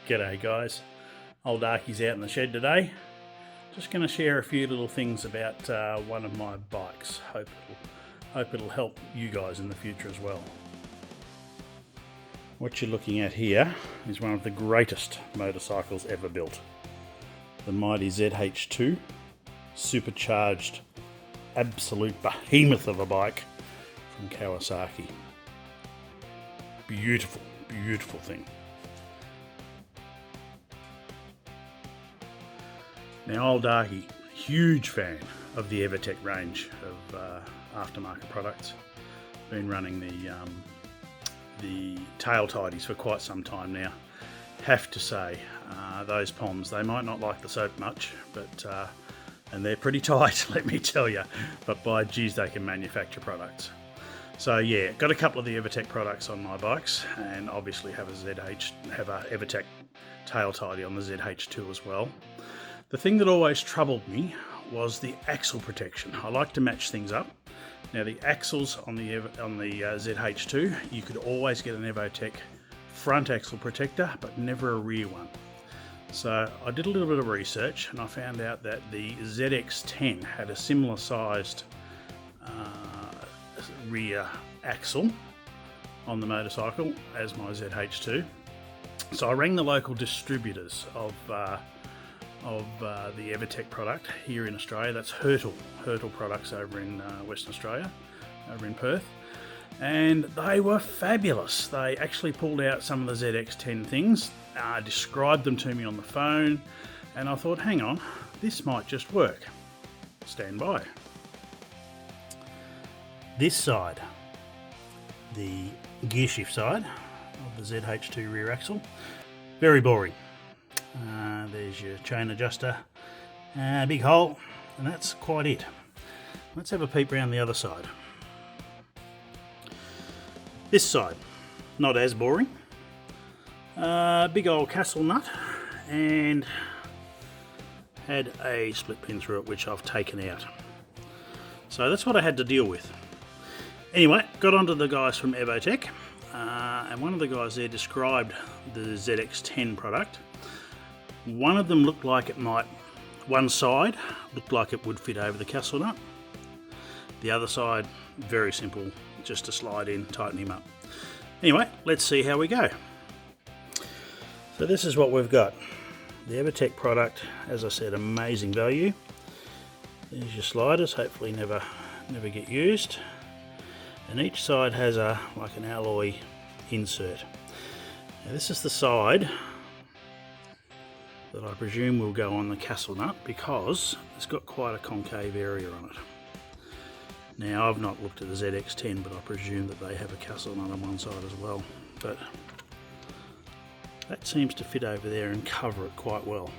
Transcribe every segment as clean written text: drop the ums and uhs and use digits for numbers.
G'day guys, old Arky's out in the shed today. Just going to share a few little things about one of my bikes. Hope it'll help you guys in the future as well. What you're looking at here is one of the greatest motorcycles ever built. The mighty ZH2, supercharged, absolute behemoth of a bike from Kawasaki. Beautiful, beautiful thing. Now, old Darky, huge fan of the Evotech range of aftermarket products. Been running the tail tidies for quite some time now. Have to say, those Poms, they might not like the soap much, but and they're pretty tight, let me tell you. But by geez, they can manufacture products. So yeah, got a couple of the Evotech products on my bikes, and obviously have a Evotech tail tidy on the ZH2 as well. The thing that always troubled me was the axle protection. I like to match things up. Now the axles on the ZH2, you could always get an Evotech front axle protector, but never a rear one. So I did a little bit of research and I found out that the ZX10 had a similar sized rear axle on the motorcycle as my ZH2. So I rang the local distributors of the Evotech product here in Australia. That's Hurtle products over in Western Australia, over in Perth, and they were fabulous. They actually pulled out some of the ZX10 things, described them to me on the phone, and I thought, hang on, this might just work. Stand by. This side, the gear shift side of the ZH2 rear axle, very boring. There's your chain adjuster, big hole, and that's quite it. Let's have a peep around the other side. This side, not as boring. Big old castle nut, and had a split pin through it, which I've taken out. So that's what I had to deal with. Anyway, got onto the guys from Evotech, and one of the guys there described the ZX10 product. One of them looked like one side looked like it would fit over the castle nut. The other side, very simple, just to slide in, tighten him up. Anyway, let's see how we go. So this is what we've got. The Evotech product, as I said, amazing value. There's your sliders, hopefully never get used. And each side has like an alloy insert. Now this is the side that I presume will go on the castle nut because it's got quite a concave area on it. Now I've not looked at the ZX10, but I presume that they have a castle nut on one side as well. But that seems to fit over there and cover it quite well.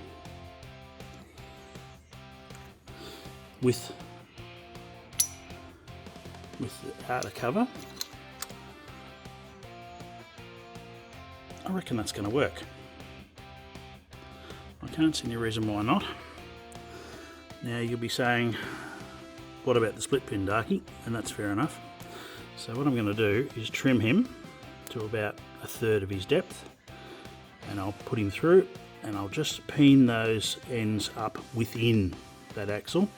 With the outer cover, I reckon that's going to work. I can't see any reason why not. Now you'll be saying, what about the split pin, Darky? And that's fair enough. So what I'm going to do is trim him to about 1/3 of his depth, and I'll put him through, and I'll just peen those ends up within that axle,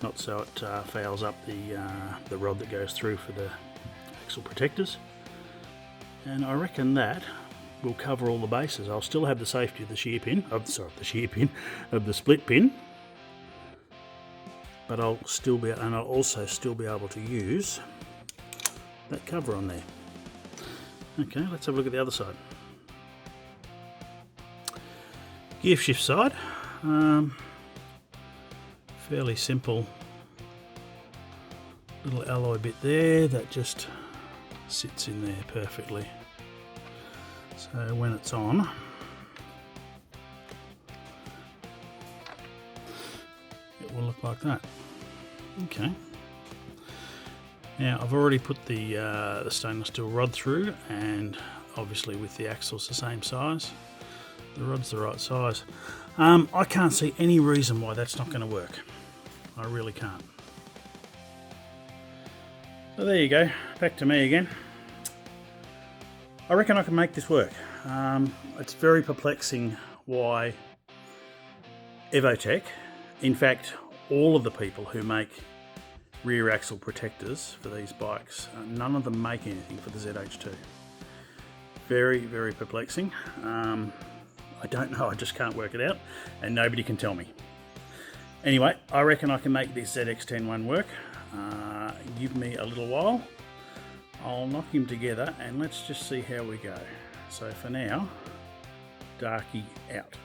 not so it fouls up the rod that goes through for the axle protectors. And I reckon that will cover all the bases. I'll still have the safety of the shear pin, of the split pin, but I'll also still be able to use that cover on there. Okay, let's have a look at the other side. Gear shift side, fairly simple little alloy bit there that just sits in there perfectly. So when it's on, it will look like that. Okay. Now I've already put the stainless steel rod through, and obviously with the axles the same size, the rod's the right size. I can't see any reason why that's not going to work. I really can't. So there you go, back to me again. I reckon I can make this work. It's very perplexing why Evotech, in fact all of the people who make rear axle protectors for these bikes, none of them make anything for the ZH2. Very, very perplexing. I don't know, I just can't work it out, and nobody can tell me. Anyway, I reckon I can make this ZX10 one work. Give me a little while. I'll knock him together and let's just see how we go. So for now, Darky out.